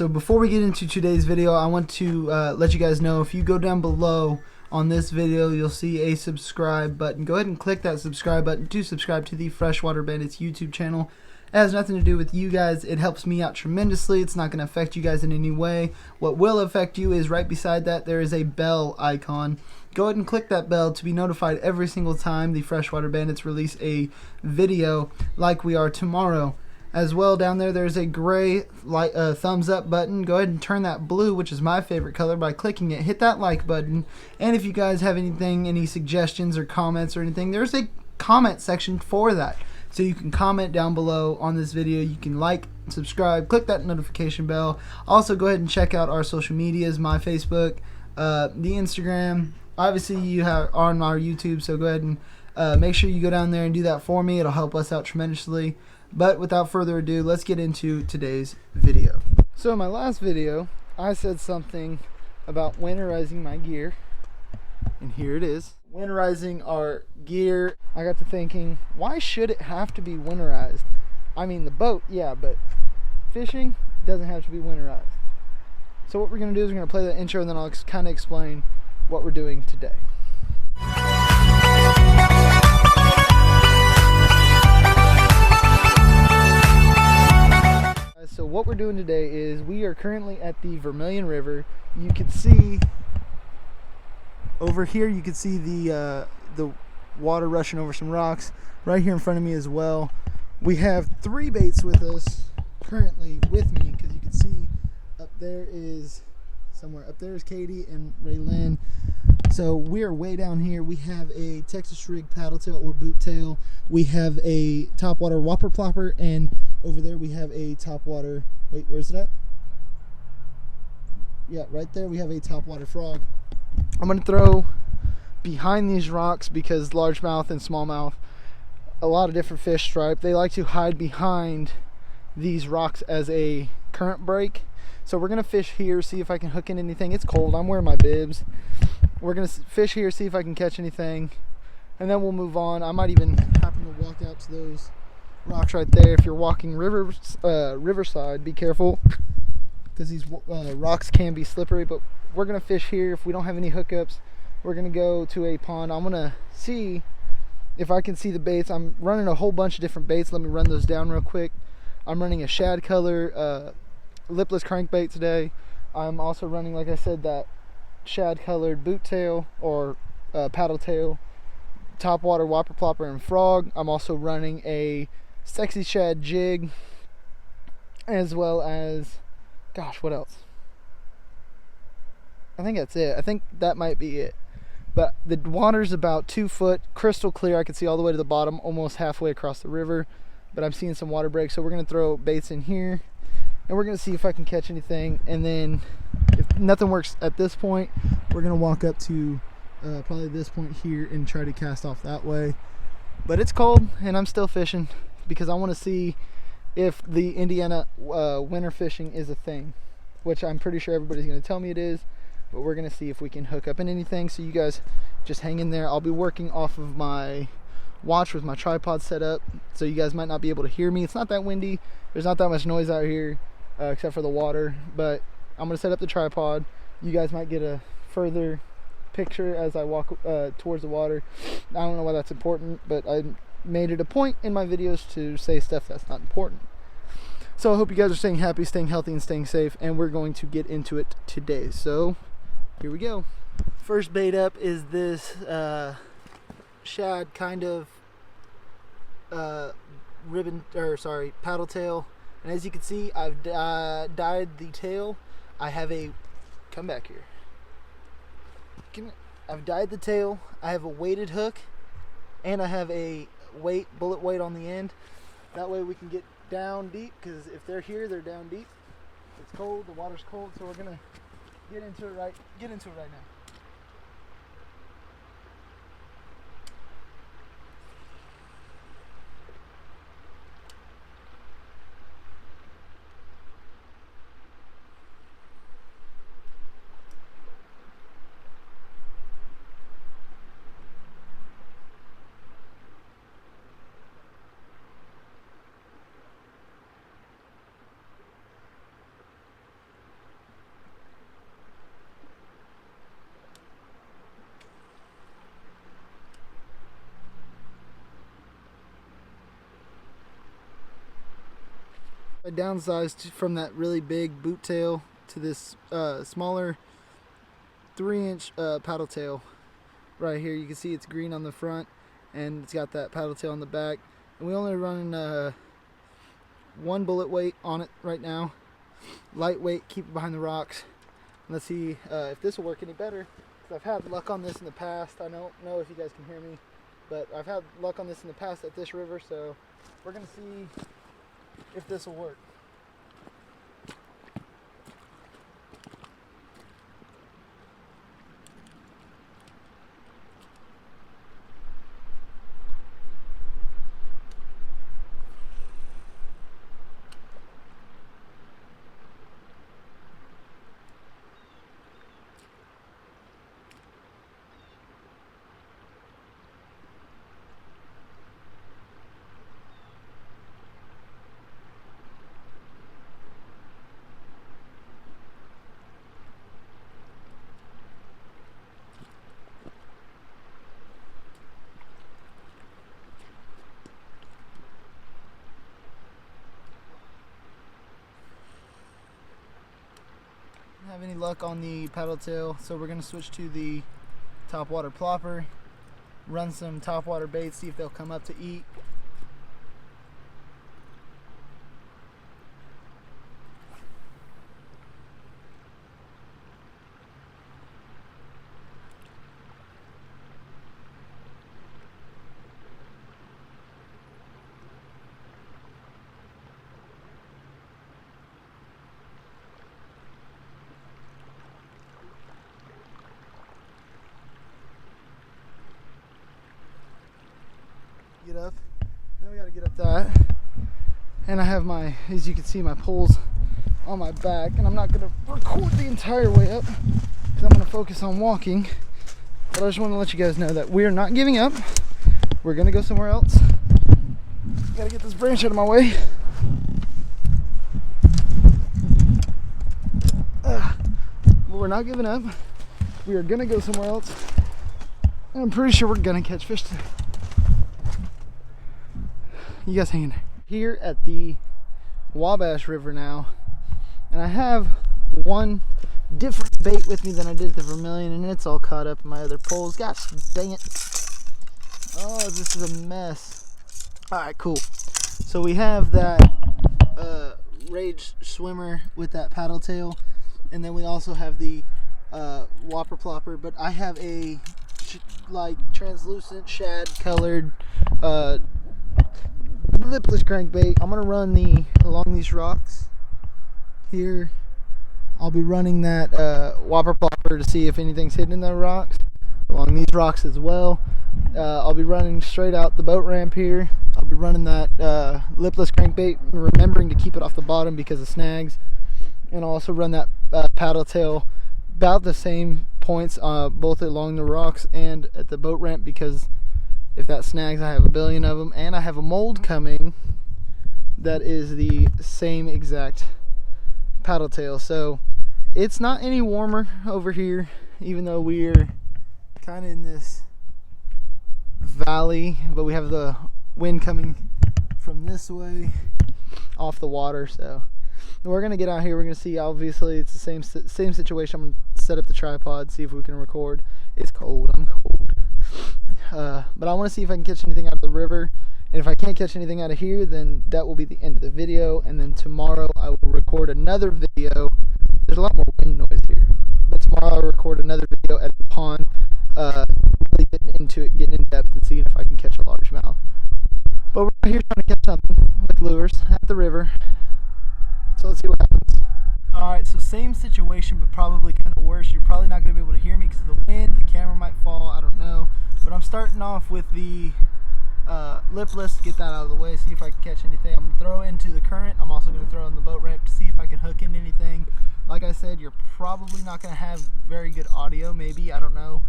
So before we get into today's video, I want to let you guys know, if you go down below on this video, you'll see a subscribe button. Go ahead and click that subscribe button to subscribe to the Freshwater Bandits YouTube channel. It has nothing to do with you guys. It helps me out tremendously. It's not going to affect you guys in any way. What will affect you is right beside that there is a bell icon. Go ahead and click that bell to be notified every single time the Freshwater Bandits release a video like we are tomorrow. As well, down there, there's a gray thumbs up button. Go ahead and turn that blue, which is my favorite color, by clicking it. Hit that like button. And if you guys have anything, any suggestions or comments or anything, there's a comment section for that. So you can comment down below on this video. You can like, subscribe, click that notification bell. Also, go ahead and check out our social medias, my Facebook, the Instagram. Obviously, you have on our YouTube, so go ahead and make sure you go down there and do that for me. It'll help us out tremendously. But without further ado, let's get into today's video. So in my last video, I said something about winterizing my gear. And here it is. Winterizing our gear. I got to thinking, why should it have to be winterized? I mean, the boat, yeah, but fishing doesn't have to be winterized. So what we're going to do is we're going to play the intro, and then I'll kind of explain what we're doing today. So what we're doing today is we are currently at the Vermilion River. You can see over here, you can see the water rushing over some rocks. Right here in front of me as well. We have 3 baits with us currently with me, because you can see up there is Katie and Raylyn. So we're way down here. We have a Texas rig paddle tail or boot tail. We have a topwater whopper plopper, and over there we have a topwater, wait, where's it at? Yeah, right there we have a topwater frog. I'm going to throw behind these rocks because largemouth and smallmouth, a lot of different fish stripe, they like to hide behind these rocks as a current break. So we're going to fish here, see if I can hook in anything. It's cold, I'm wearing my bibs. We're going to fish here, see if I can catch anything, and then we'll move on. I might even happen to walk out to those rocks right there. If you're walking riverside, be careful, because these rocks can be slippery. But we're going to fish here. If we don't have any hookups, we're going to go to a pond. I'm going to see if I can see the baits. I'm running a whole bunch of different baits. Let me run those down real quick. I'm running a shad color lipless crankbait today. I'm also running, like I said, that shad colored boot tail or paddle tail, topwater whopper plopper and frog. I'm also running a sexy shad jig, as well as, gosh, what else? I think that's it. I think that might be it. But the water's about 2 foot, crystal clear. I can see all the way to the bottom, almost halfway across the river. But I'm seeing some water breaks, so we're going to throw baits in here, and we're going to see if I can catch anything. And then if nothing works at this point, we're going to walk up to probably this point here and try to cast off that way. But it's cold, and I'm still fishing because I want to see if the Indiana winter fishing is a thing, which I'm pretty sure everybody's going to tell me it is. But we're going to see if we can hook up in anything. So you guys just hang in there. I'll be working off of my watch with my tripod set up, so you guys might not be able to hear me. It's not that windy. There's not that much noise out here except for the water. But I'm going to set up the tripod. You guys might get a further picture as I walk towards the water. I don't know why that's important, but I made it a point in my videos to say stuff that's not important. So I hope you guys are staying happy, staying healthy, and staying safe, and we're going to get into it today. So here we go. First bait up is this shad kind of paddle tail, and as you can see, I've dyed the tail. I have a come back here. I've dyed the tail. I have a weighted hook, and I have a bullet weight on the end. That way we can get down deep, because if they're here, they're down deep. It's cold. The water's cold, so we're gonna get into it right now. I downsized from that really big boot tail to this smaller 3-inch paddle tail right here. You can see it's green on the front and it's got that paddle tail on the back. And we only run 1 bullet weight on it right now. Lightweight, keep it behind the rocks. Let's see if this will work any better. I've had luck on this in the past. I don't know if you guys can hear me, but I've had luck on this in the past at this river, so we're gonna see if this will work. Have any luck on the paddle tail, so we're going to switch to the topwater plopper, run some topwater baits, see if they'll come up to eat. Get up. Then we got to get up that. And I have my, as you can see, my poles on my back. And I'm not going to record the entire way up because I'm going to focus on walking. But I just want to let you guys know that we're not giving up. We're going to go somewhere else. Got to get this branch out of my way. But we're not giving up. We are going to go somewhere else. And I'm pretty sure we're going to catch fish today. You guys hanging there. Here at the Wabash River now, and I have one different bait with me than I did at the Vermilion, and it's all caught up in my other poles. Gosh dang it. Oh, this is a mess. Alright, cool. So we have that Rage Swimmer with that paddle tail, and then we also have the Whopper Plopper, but I have a like translucent shad colored lipless crankbait. I'm gonna run along these rocks here. I'll be running that Whopper Plopper to see if anything's hidden in the rocks along these rocks as well. I'll be running straight out the boat ramp here. I'll be running that lipless crankbait, remembering to keep it off the bottom because of snags, and I'll also run that paddle tail about the same points both along the rocks and at the boat ramp, because if that snags, I have a billion of them. And I have a mold coming that is the same exact paddle tail. So it's not any warmer over here, even though we're kind of in this valley, but we have the wind coming from this way off the water. So we're gonna get out here. We're gonna see. Obviously it's the same situation. I'm gonna set up the tripod, see if we can record. It's cold. I'm cold. But I want to see if I can catch anything out of the river, and if I can't catch anything out of here, then that will be the end of the video. And then tomorrow I will record another video. There's a lot more wind noise here, but tomorrow I'll record another video at the pond, really getting into it, getting in depth, and seeing if I can catch a largemouth. But we're out here trying to catch something with lures at the river, so let's see what happens. Alright, so same situation, but probably kind of worse. You're probably not going to be able to hear me because of the wind. The camera might fall, I don't know. But I'm starting off with the lipless, get that out of the way, see if I can catch anything. I'm going to throw into the current. I'm also going to throw in the boat ramp to see if I can hook in anything. Like I said, you're probably not going to have very good audio, maybe, I don't know.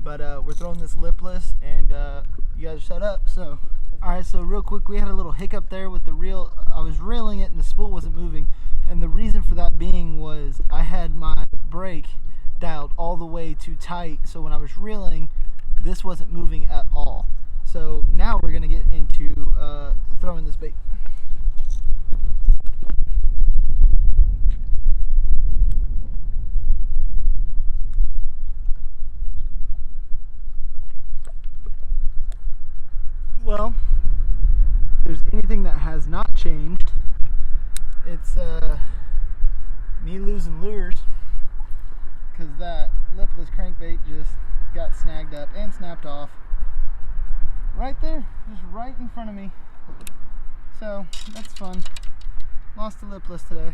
But we're throwing this lipless, and you guys are set up. So, alright, so real quick, we had a little hiccup there with the reel. I was reeling it and the spool wasn't moving. And the reason for that being was I had my brake dialed all the way too tight, so when I was reeling, this wasn't moving at all. So now we're going to get into throwing this bait. changed. It's me losing lures because that lipless crankbait just got snagged up and snapped off right there, just right in front of me. So that's fun. Lost a lipless today,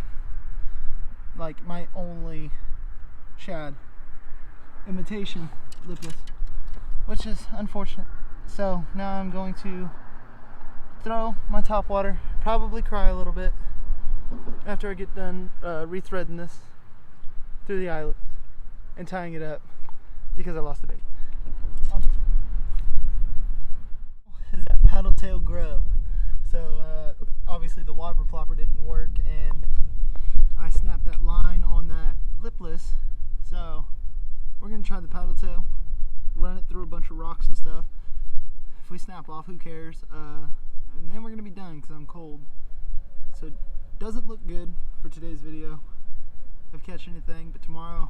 like my only shad imitation lipless, which is unfortunate. So now I'm going to throw my top water, probably cry a little bit after I get done rethreading this through the eyelet and tying it up because I lost the bait. Is that paddle tail grub. So obviously the whopper plopper didn't work and I snapped that line on that lipless. So we're gonna try the paddle tail, run it through a bunch of rocks and stuff. If we snap off, who cares? And then we're gonna be done because I'm cold. So it doesn't look good for today's video of catching anything, but tomorrow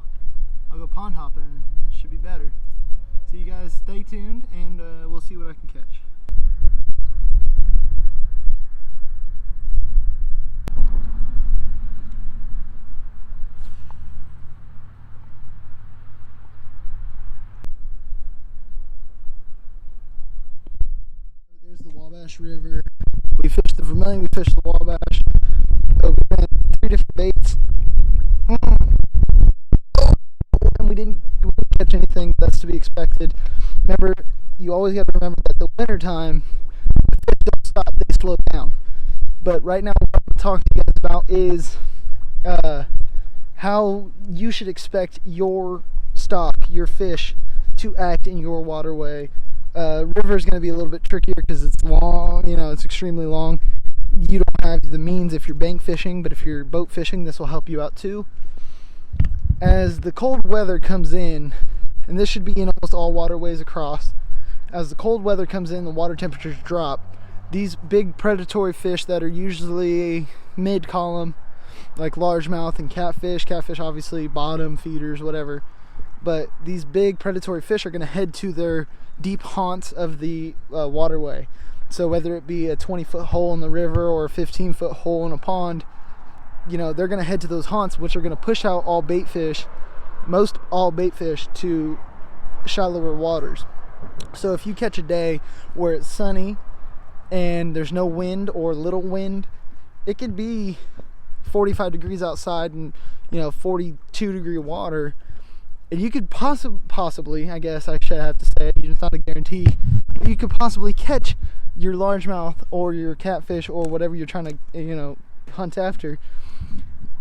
I'll go pond hopping and that should be better. So you guys stay tuned and we'll see what I can catch. There's the Wabash River. We fished the Vermilion, we fished the Wabash. We ran 3 different baits. And we didn't catch anything. That's to be expected. Remember, you always got to remember that the winter time, the fish don't stop, they slow down. But right now what I'm talking to you guys about is how you should expect your stock, your fish, to act in your waterway. River is going to be a little bit trickier because it's long, it's extremely long. You don't have the means if you're bank fishing, but if you're boat fishing, this will help you out too. As the cold weather comes in, and this should be in almost all waterways across, as the cold weather comes in, the water temperatures drop. These big predatory fish that are usually mid-column, like largemouth and catfish obviously bottom feeders, whatever, but these big predatory fish are going to head to their deep haunts of the waterway. So whether it be a 20-foot hole in the river or a 15-foot hole in a pond, they're going to head to those haunts, which are going to push out all bait fish, most all bait fish, to shallower waters. So if you catch a day where it's sunny and there's no wind or little wind, it could be 45 degrees outside and 42 degree water, and you could possibly, I guess I should have to say, it's not a guarantee, you could possibly catch your largemouth or your catfish or whatever you're trying to hunt after.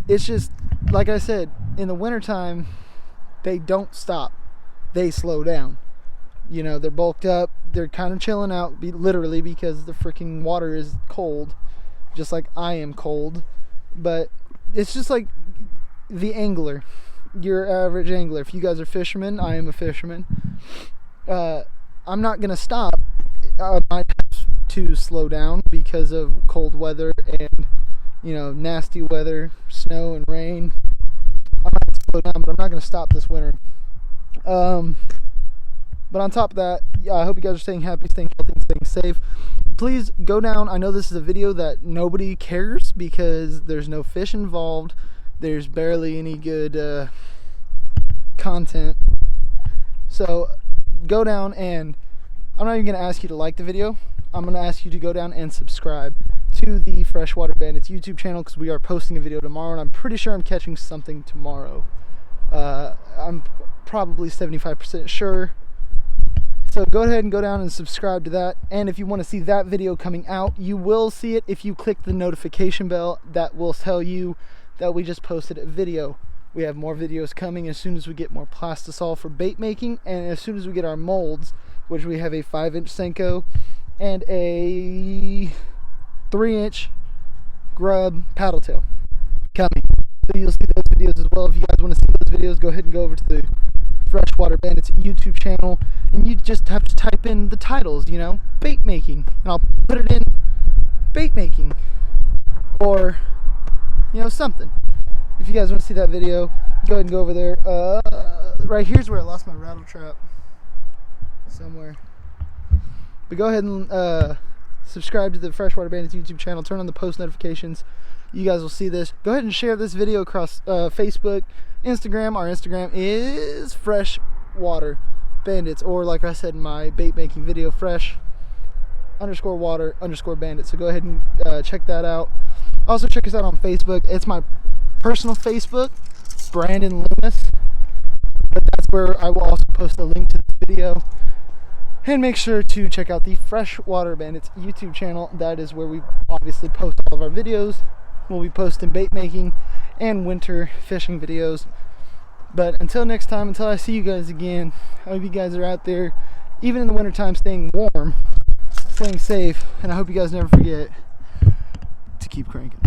It's just, like I said, in the wintertime, they don't stop. They slow down. They're bulked up. They're kind of chilling out, literally, because the freaking water is cold, just like I am cold. But it's just like the angler, your average angler. If you guys are fishermen, I am a fisherman. I'm not going to stop. I might have to slow down because of cold weather and nasty weather, snow and rain. I'm not going to slow down, but I'm not going to stop this winter. But on top of that, I hope you guys are staying happy, staying healthy, and staying safe. Please go down. I know this is a video that nobody cares because there's no fish involved. There's barely any good content. So go down, and I'm not even going to ask you to like the video. I'm going to ask you to go down and subscribe to the Freshwater Bandits YouTube channel because we are posting a video tomorrow, and I'm pretty sure I'm catching something tomorrow. I'm probably 75% sure. So go ahead and go down and subscribe to that. And if you want to see that video coming out, you will see it if you click the notification bell. That will tell you that we just posted a video. We have more videos coming as soon as we get more plastisol for bait making, and as soon as we get our molds, which we have a 5-inch Senko and a 3-inch grub paddle tail coming. So you'll see those videos as well. If you guys want to see those videos, go ahead and go over to the Freshwater Bandits YouTube channel, and you just have to type in the titles, bait making, and I'll put it in bait making, or something. If you guys want to see that video, go ahead and go over there. Right here's where I lost my rattle trap somewhere, but go ahead and subscribe to the Freshwater Bandits YouTube channel, turn on the post notifications. You guys will see this. Go ahead and share this video across Facebook, Instagram. Our Instagram is Freshwater Bandits, or like I said in my bait making video, fresh_water_bandits. So go ahead and check that out. Also check us out on Facebook. It's my personal Facebook, Brandon Loomis, but that's where I will also post a link to the video. And make sure to check out the Freshwater Bandits YouTube channel. That is where we obviously post all of our videos. We'll be posting bait making and winter fishing videos. But until next time, until I see you guys again, I hope you guys are out there, even in the wintertime, staying warm, staying safe, and I hope you guys never forget to keep cranking.